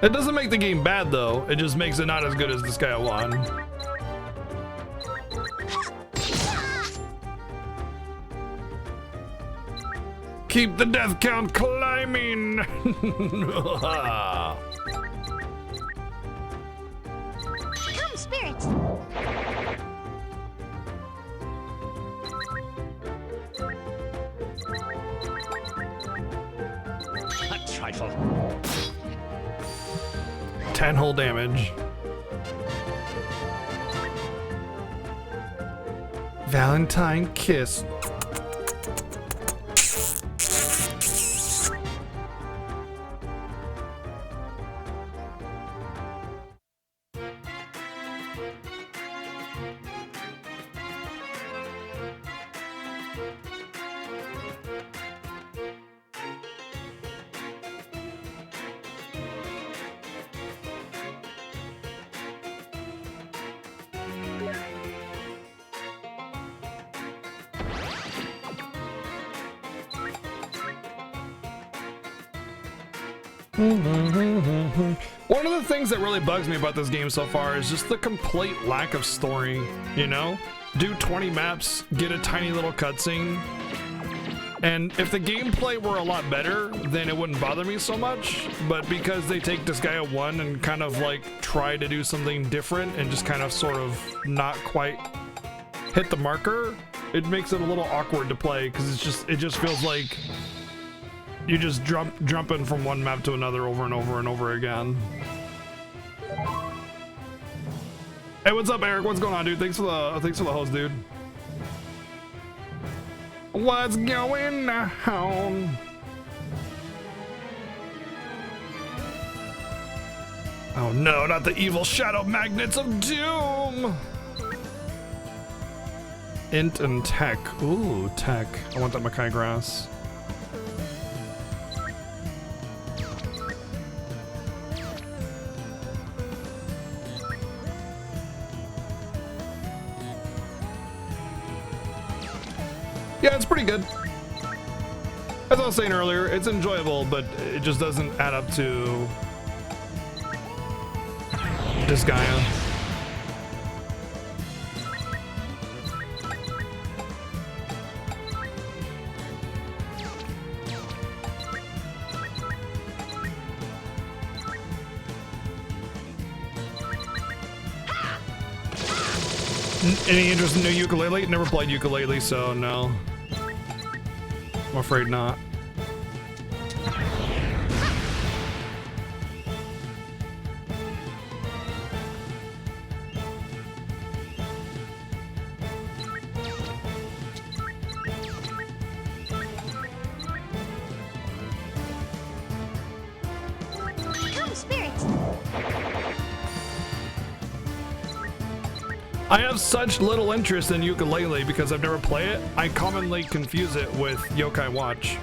It doesn't make the game bad though, it just makes it not as good as Disgaea 1. Keep the death count climbing! Come, spirits! A trifle. 10 hull damage. Valentine kiss. One of the things that really bugs me about this game so far is just the complete lack of story, you know? Do 20 maps, get a tiny little cutscene, and if the gameplay were a lot better, then it wouldn't bother me so much, but because they take Disgaea 1 and kind of like try to do something different and just kind of sort of not quite hit the marker, it makes it a little awkward to play because it just feels like you just jumping from one map to another over and over and over again. Hey, what's up, Eric? What's going on, dude? Thanks for the host, dude. What's going on? Oh no, not the evil shadow magnets of doom! Int and tech. Ooh, tech. I want that Makai grass. Yeah, it's pretty good. As I was saying earlier, it's enjoyable, but it just doesn't add up to Disgaea. Any interest in new ukulele? Never played ukulele, so no. I'm afraid not. Come, spirits! I have such little interest in ukulele because I've never played it. I commonly confuse it with Yokai Watch.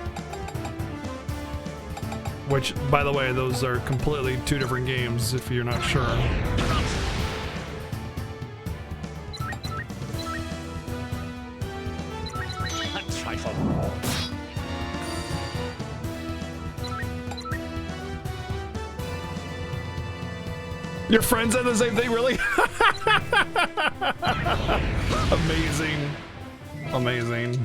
Which, by the way, those are completely two different games if you're not sure. A trifle. Your friend said the same thing, really? Amazing. Amazing.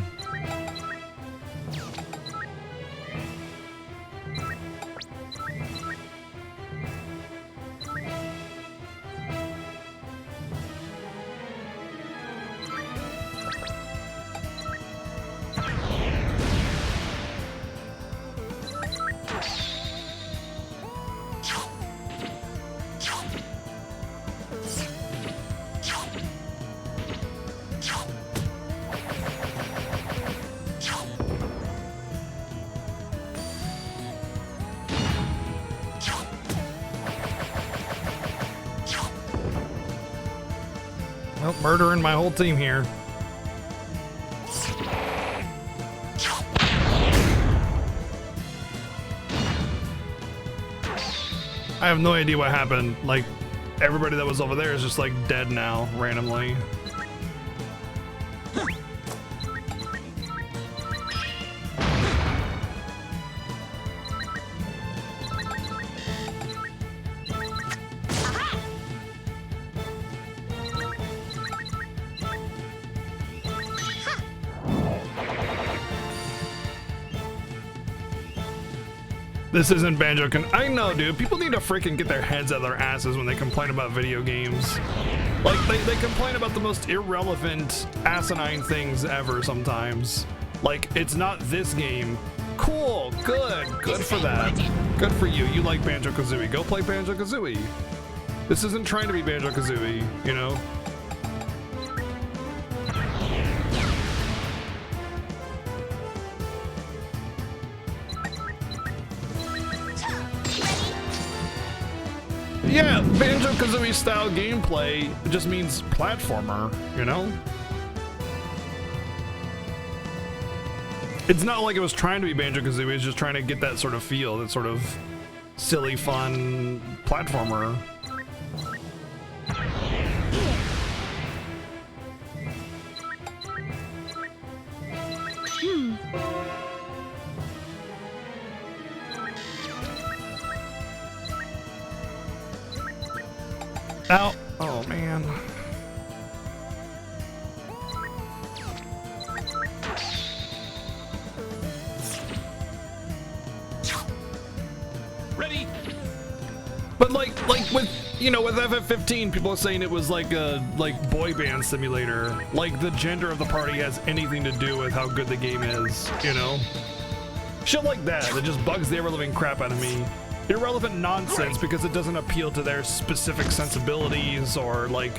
Well, murdering my whole team here. I have no idea what happened. Like, everybody that was over there is just like dead now, randomly. This isn't Banjo. I know, dude. People need to freaking get their heads out of their asses when they complain about video games. Like, they complain about the most irrelevant, asinine things ever sometimes. Like, it's not this game. Cool, good for that. Good for you. You like Banjo-Kazooie. Go play Banjo-Kazooie. This isn't trying to be Banjo-Kazooie, you know? Yeah, Banjo-Kazooie style gameplay just means platformer, you know? It's not like it was trying to be Banjo-Kazooie, it's just trying to get that sort of feel, that sort of silly, fun platformer. Ow. Oh, man. Ready? But like with, you know, with FF15, people are saying it was like a boy band simulator. Like the gender of the party has anything to do with how good the game is, you know? Shit like that just bugs the ever-living crap out of me. Irrelevant nonsense because it doesn't appeal to their specific sensibilities or, like,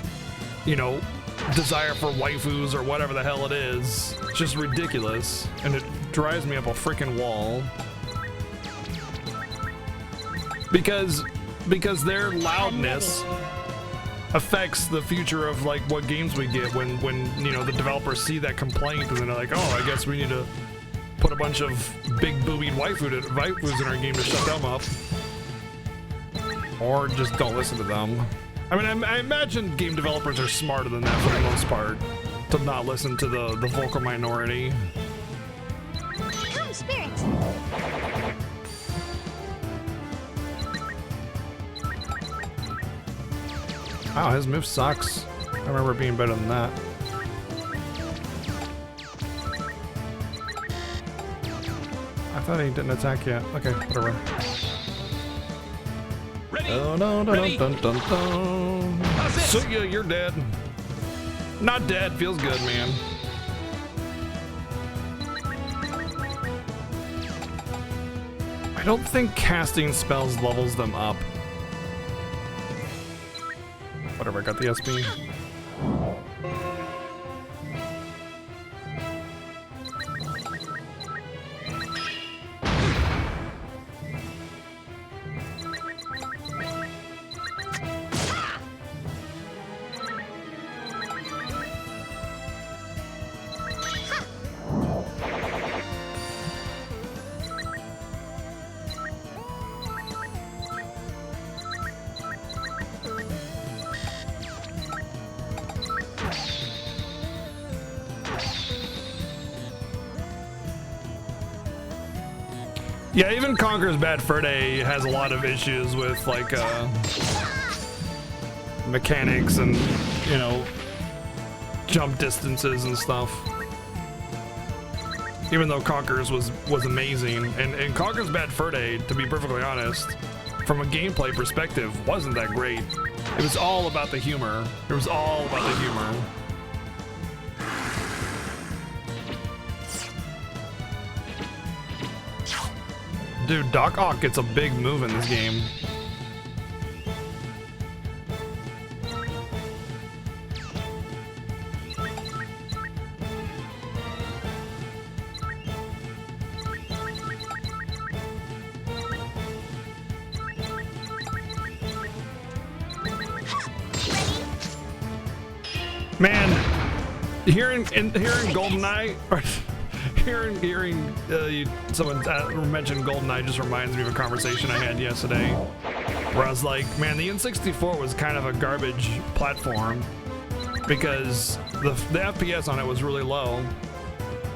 you know, desire for waifus or whatever the hell it is. It's just ridiculous, and it drives me up a freaking wall. Because their loudness affects the future of, like, what games we get when you know, the developers see that complaint and then they're like, oh, I guess we need to put a bunch of big boobied waifus in our game to shut them up. Or just don't listen to them. I mean, I imagine game developers are smarter than that for the most part, to not listen to the vocal minority. Come, spirit. Wow, his move sucks. I remember it being better than that. I thought he didn't attack yet. Okay, whatever. Ready? Oh, no, no, Ready? dun, dun, dun. How's this? So yeah, you're dead. Not dead. Feels good, man. I don't think casting spells levels them up. Whatever, I got the SP. Yeah, even Conker's Bad Fur Day has a lot of issues with, like, mechanics and, you know, jump distances and stuff. Even though Conker's was amazing. And Conker's Bad Fur Day, to be perfectly honest, from a gameplay perspective, wasn't that great. It was all about the humor. It was all about the humor. Dude, Doc Ock gets a big move in this game. Man, hearing GoldenEye, or hearing someone mention GoldenEye just reminds me of a conversation I had yesterday, where I was like, man, the N64 was kind of a garbage platform because the FPS on it was really low,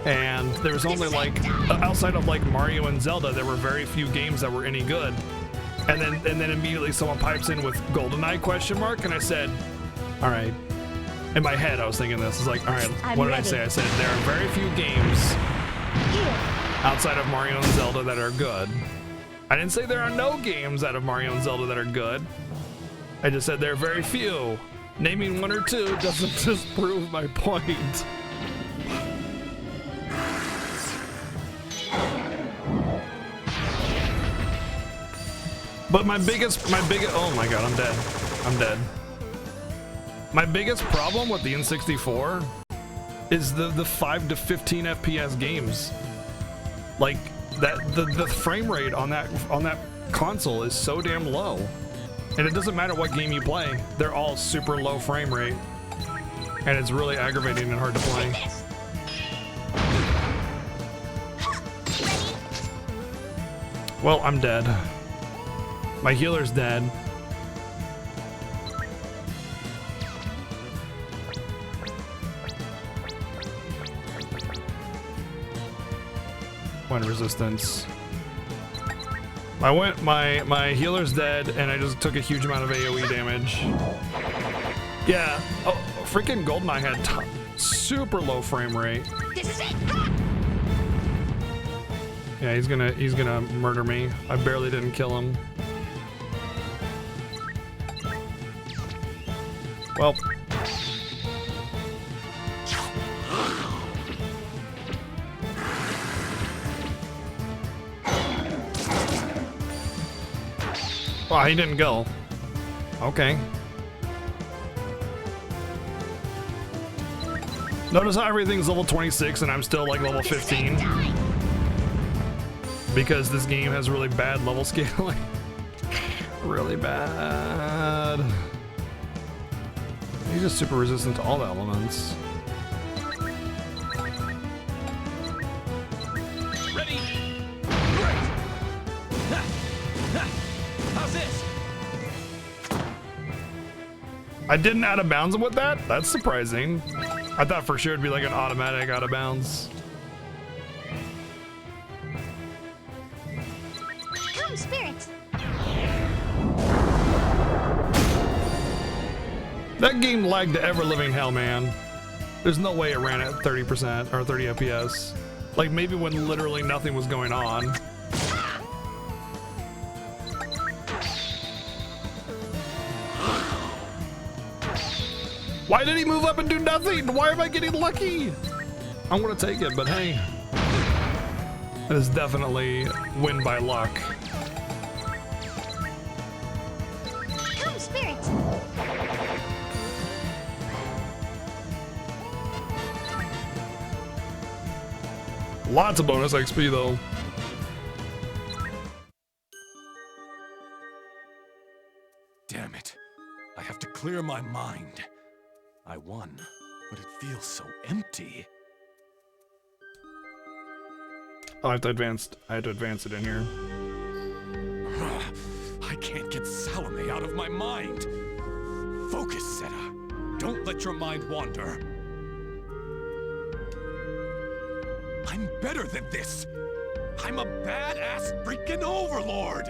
and there was only, like, outside of, like, Mario and Zelda, there were very few games that were any good. And then immediately someone pipes in with GoldenEye question mark, and I said, all right. In my head, I was thinking this. It's like, all right, what did I say? I said, there are very few games outside of Mario and Zelda that are good. I didn't say there are no games out of Mario and Zelda that are good. I just said there are very few. Naming one or two doesn't disprove my point. But my biggest, oh my god, I'm dead. I'm dead. My biggest problem with the N64 is the 5 to 15 FPS games. Like that, the frame rate on that console is so damn low, and it doesn't matter what game you play, they're all super low frame rate, and it's really aggravating and hard to play. Well, I'm dead. My healer's dead. One resistance. My healer's dead, and I just took a huge amount of AoE damage. Yeah. Oh, freaking Goldeneye had super low frame rate. This is it. Yeah, he's gonna murder me. I barely didn't kill him. Well. Oh, he didn't go. Okay. Notice how everything's level 26 and I'm still like level 15. Because this game has really bad level scaling. Really bad. He's just super resistant to all the elements. Ready? How's this? I didn't out of bounds with that? That's surprising. I thought for sure it'd be like an automatic out of bounds. Come, spirit. That game lagged to ever-living hell, man. There's no way it ran at 30% or 30 FPS. Like maybe when literally nothing was going on. Why did he move up and do nothing? Why am I getting lucky? I'm gonna take it, but hey. It is definitely win by luck. Come, spirit. Lots of bonus XP though. Damn it. I have to clear my mind. I won, but it feels so empty. Oh, I had to advance it in here. I can't get Salome out of my mind. Focus, Seta. Don't let your mind wander. I'm better than this. I'm a badass freaking overlord.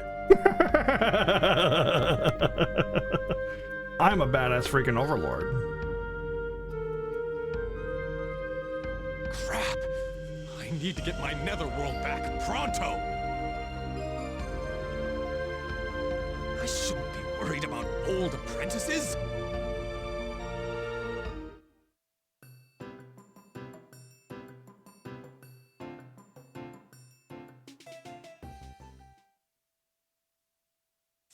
I'm a badass freaking overlord. Crap. I need to get my netherworld back pronto. I shouldn't be worried about old apprentices.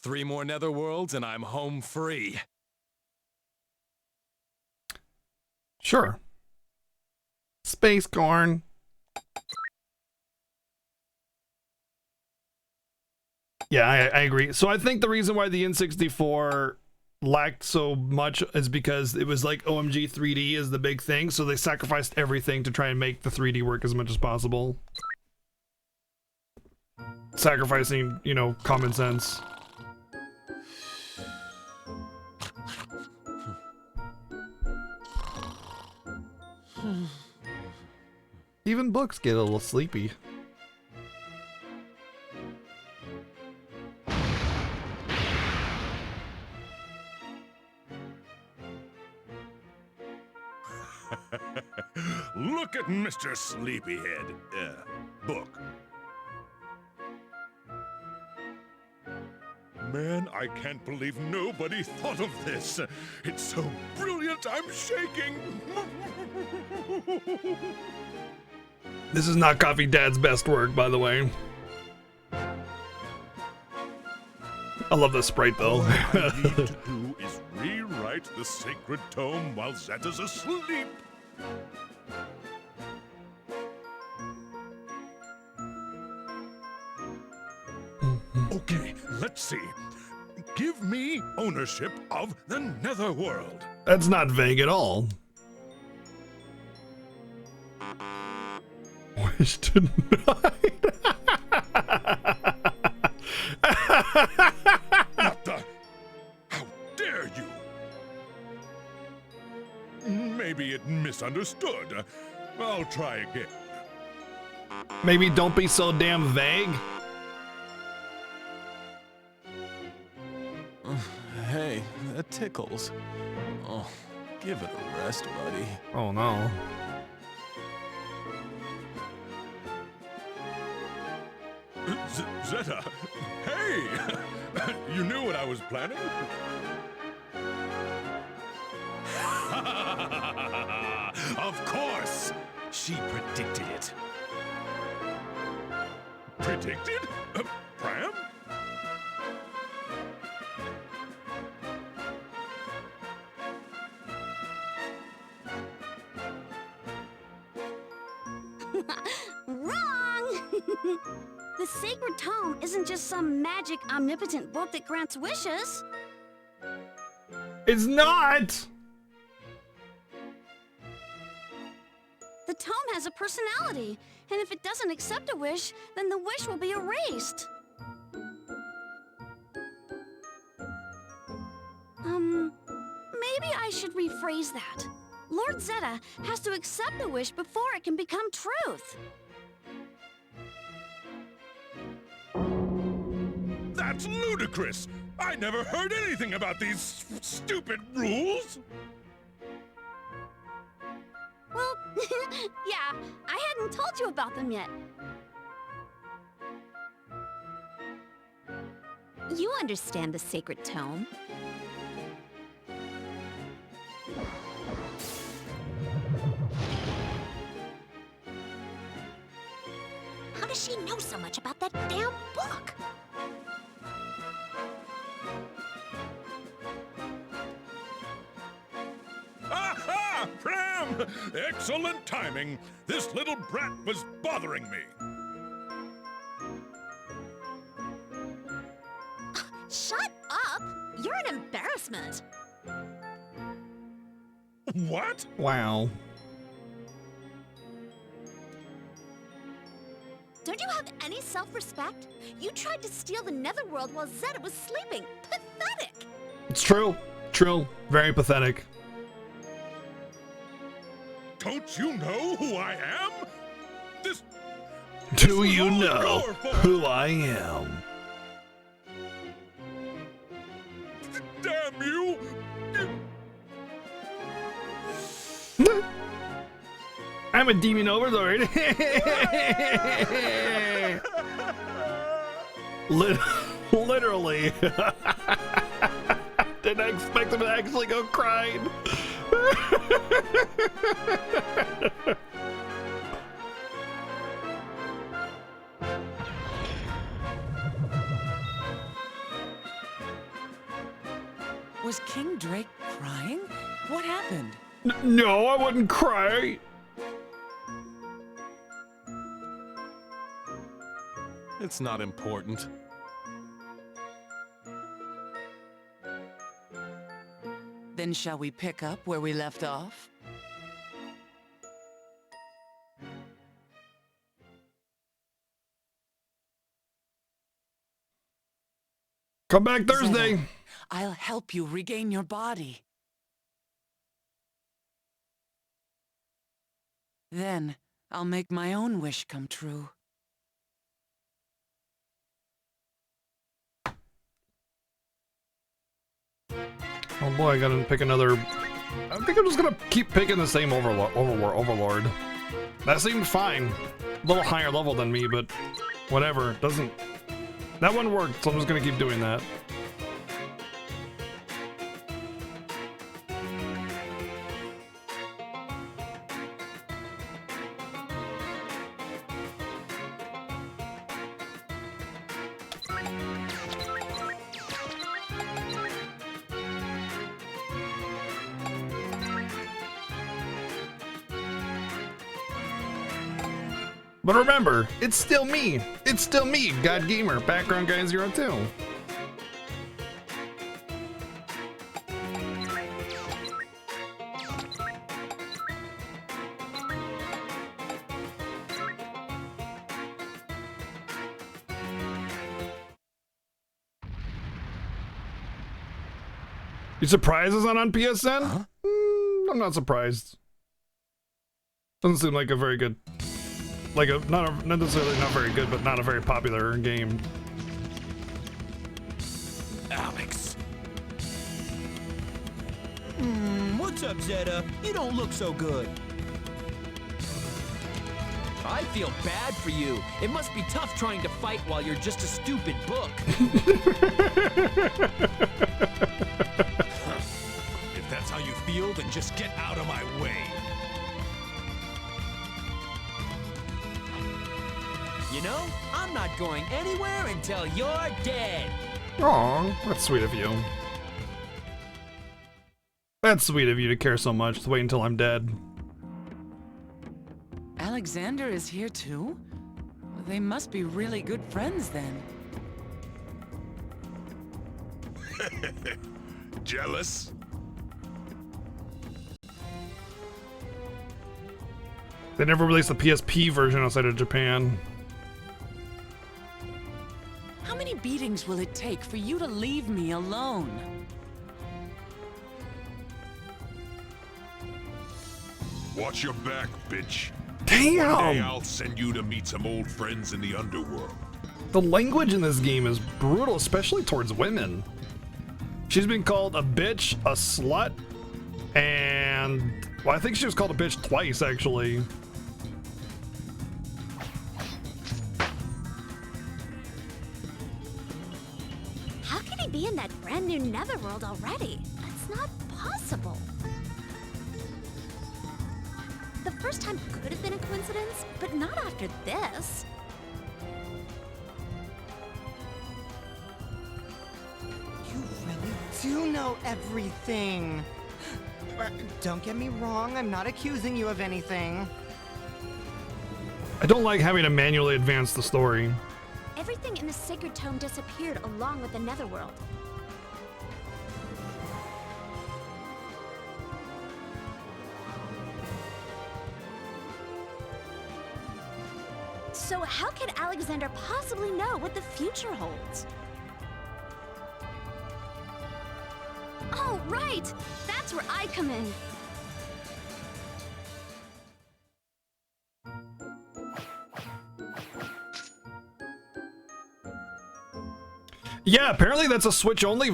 Three more netherworlds and I'm home free. Sure. Space corn. Yeah, I agree. So I think the reason why the N64 lacked so much is because it was like OMG 3D is the big thing, so they sacrificed everything to try and make the 3D work as much as possible. Sacrificing, you know, common sense. Even books get a little sleepy. Look at Mr. Sleepyhead. Book. man, I can't believe nobody thought of this. It's so brilliant, I'm shaking. This is not Coffee Dad's best work, by the way. I love this sprite, though. All I need to do is rewrite the sacred tome while Zeta's asleep. Okay, let's see. Give me ownership of the Netherworld. That's not vague at all. Wish denied. What the? How dare you? Maybe it misunderstood. I'll try again. Maybe don't be so damn vague. Hey, that tickles. Oh, give it a rest, buddy. Oh no. Zeta, hey! You knew what I was planning? Of course! She predicted it. Predicted? Pram? Wrong! The Sacred Tome isn't just some magic, omnipotent book that grants wishes. It's not! The tome has a personality, and if it doesn't accept a wish, then the wish will be erased. Maybe I should rephrase that. Lord Zeta has to accept the wish before it can become truth. That's ludicrous! I never heard anything about these stupid rules! Well, yeah, I hadn't told you about them yet. You understand the Sacred Tome. How does she know so much about that damn book? Aha! Pram! Excellent timing! This little brat was bothering me. Shut up! You're an embarrassment. What? Wow. Don't you have any self-respect? You tried to steal the Netherworld while Zeta was sleeping. Pathetic! It's true. True. Very pathetic. Don't you know who I am? This. Do was you all know your fault. who I am? Damn you! I'm a demon overlord. Literally. Didn't expect him to actually go crying. Was King Drake crying? What happened? No, I wouldn't cry. It's not important. Then shall we pick up where we left off? Come back Thursday. Zeta, I'll help you regain your body. Then I'll make my own wish come true. Oh boy, I gotta pick another. I think I'm just gonna keep picking the same overlord. That seemed fine. A little higher level than me, but whatever. Doesn't. That one worked, so I'm just gonna keep doing that. But remember, it's still me. It's still me, God Gamer, Background Guy 02. You surprised it's not on PSN? Huh? I'm not surprised. Doesn't seem like a very good, like not necessarily not very good, but not a very popular game. Alex. What's up, Zeta? You don't look so good. I feel bad for you. It must be tough trying to fight while you're just a stupid book. If that's how you feel, then just get out of my way. You know, I'm not going anywhere until you're dead. Aw, that's sweet of you. That's sweet of you to care so much to wait until I'm dead. Alexander is here too? They must be really good friends then. Jealous? They never released the PSP version outside of Japan. How many beatings will it take for you to leave me alone? Watch your back, bitch. One day Damn! I'll send you to meet some old friends in the underworld. The language in this game is brutal, especially towards women. She's been called a bitch, a slut, and well, I think she was called a bitch twice, actually. How can he be in that brand new Netherworld already? That's not possible. The first time could have been a coincidence, but not after this. You really do know everything. Don't get me wrong, I'm not accusing you of anything. I don't like having to manually advance the story. Everything in the Sacred Tome disappeared along with the Netherworld. So how could Alexander possibly know what the future holds? Oh, right! That's where I come in. Yeah, apparently that's a Switch only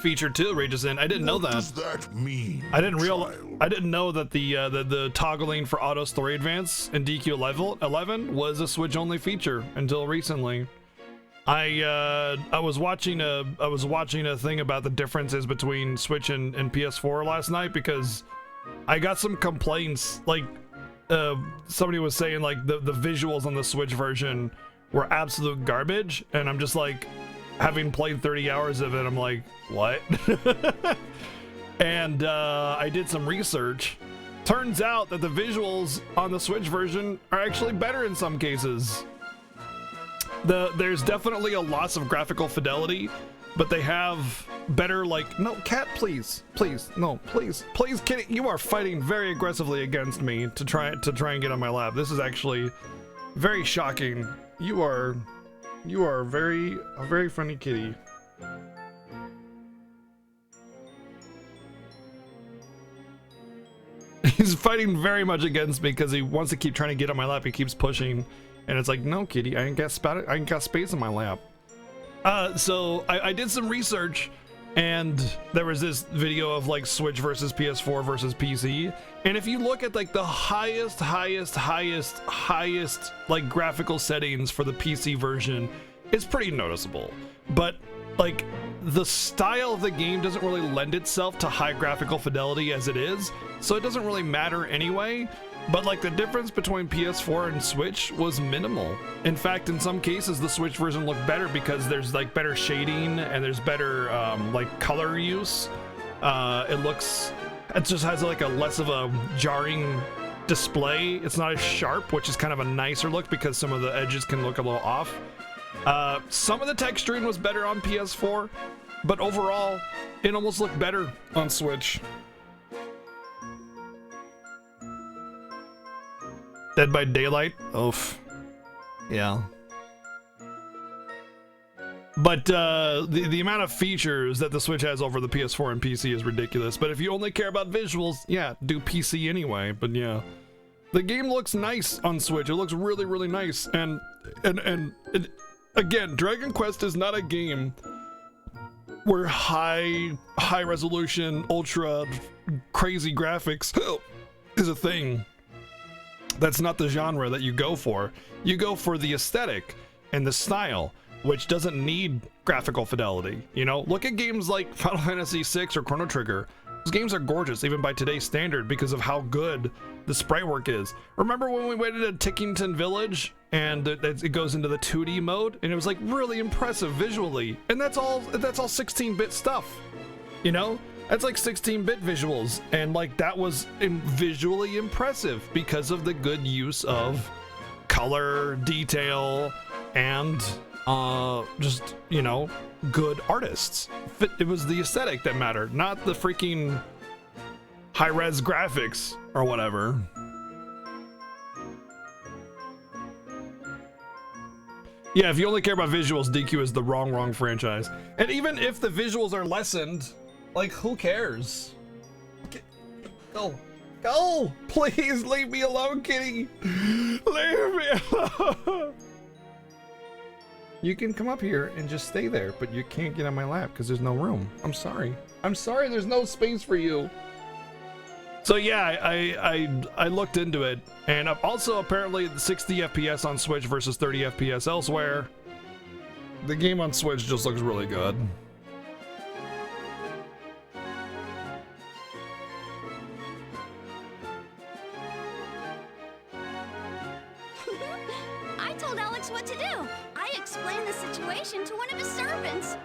feature too, Rages in. I didn't know What that. does that mean? I didn't realize. child? I didn't know that the toggling for auto story advance in DQ level 11 was a Switch only feature until recently. I was watching a thing about the differences between Switch and PS4 last night because I got some complaints. Like somebody was saying like the visuals on the Switch version were absolute garbage, and I'm just like, having played 30 hours of it, I'm like, what? And I did some research. Turns out that the visuals on the Switch version are actually better in some cases. There's definitely a loss of graphical fidelity, but they have better, like, no, cat, please, no, please, kitty, you are fighting very aggressively against me to try and get on my lap. This is actually very shocking. You are a very funny kitty. He's fighting very much against me because he wants to keep trying to get on my lap. He keeps pushing, and it's like, no, kitty, I ain't got space in my lap. So I did some research, and there was this video of like Switch versus PS4 versus PC. And if you look at like the highest like graphical settings for the PC version, it's pretty noticeable. But like the style of the game doesn't really lend itself to high graphical fidelity as it is, so it doesn't really matter anyway. But like the difference between PS4 and Switch was minimal. In fact, in some cases the Switch version looked better because there's like better shading and there's better like color use. It just has like a less of a jarring display. It's not as sharp, which is kind of a nicer look because some of the edges can look a little off. Some of the texturing was better on PS4, but overall, it almost looked better on Switch. Dead by Daylight? Oof. Yeah. But the amount of features that the Switch has over the PS4 and PC is ridiculous. But if you only care about visuals, yeah, do PC anyway. But yeah, the game looks nice on Switch. It looks really, really nice. And again, Dragon Quest is not a game where high resolution, ultra crazy graphics is a thing. That's not the genre that you go for. You go for the aesthetic and the style, which doesn't need graphical fidelity. You know, look at games like Final Fantasy VI or Chrono Trigger. Those games are gorgeous, even by today's standard, because of how good the sprite work is. Remember when we went into Tickington Village and it goes into the 2D mode, and it was like really impressive visually, and that's all 16-bit stuff. You know, that's like 16-bit visuals, and like that was visually impressive because of the good use of color, detail, and just, you know, good artists. It was the aesthetic that mattered, not the freaking high-res graphics or whatever. Yeah, if you only care about visuals, DQ is the wrong franchise. And even if the visuals are lessened, like, who cares? Go! Please leave me alone, kitty! Leave me alone! You can come up here and just stay there, but you can't get on my lap because there's no room. I'm sorry. There's no space for you. So yeah, I looked into it, and also apparently 60 FPS on Switch versus 30 FPS elsewhere. The game on Switch just looks really good. I told Alex what to do. I explained the situation to one of his servants.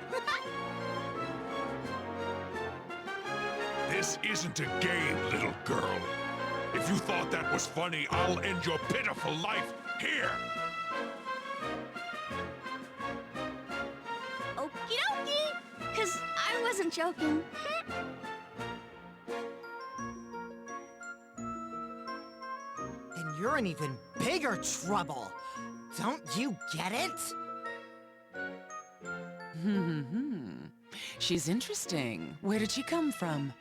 This isn't a game, little girl. If you thought that was funny, I'll end your pitiful life here. Okie dokie. 'Cause I wasn't joking. Then you're in even bigger trouble. Don't you get it? She's interesting. Where did she come from?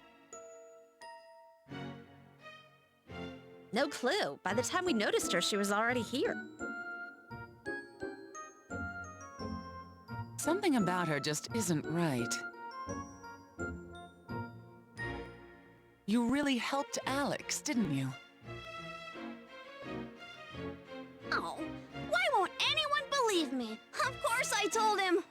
No clue. By the time we noticed her, she was already here. Something about her just isn't right. You really helped Alex, didn't you? Oh, why won't anyone believe me? Of course I told him.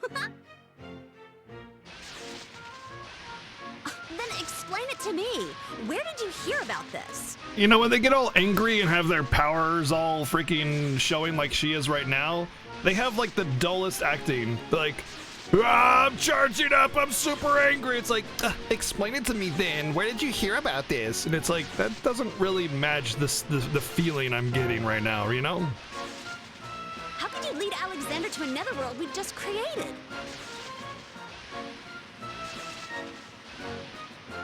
Then explain it to me. Where did you hear about this? You know, when they get all angry and have their powers all freaking showing like she is right now, they have like the dullest acting. Like, I'm charging up, I'm super angry. It's like, explain it to me then. Where did you hear about this? And it's like, that doesn't really match the feeling I'm getting right now, you know? How could you lead Alexander to a netherworld we've just created?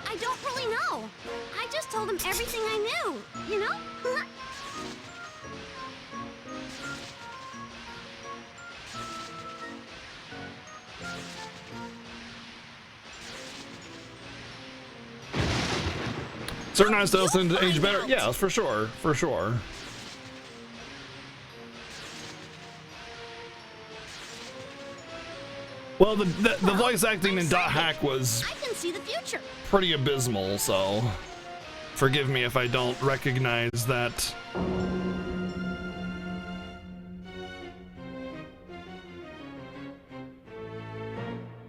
I don't really know. I just told him everything I knew, you know? Certain styles tend to age better. Yeah, for sure, for sure. Well, the voice acting in Dot Hack was I can see the future. pretty abysmal, so forgive me if I don't recognize that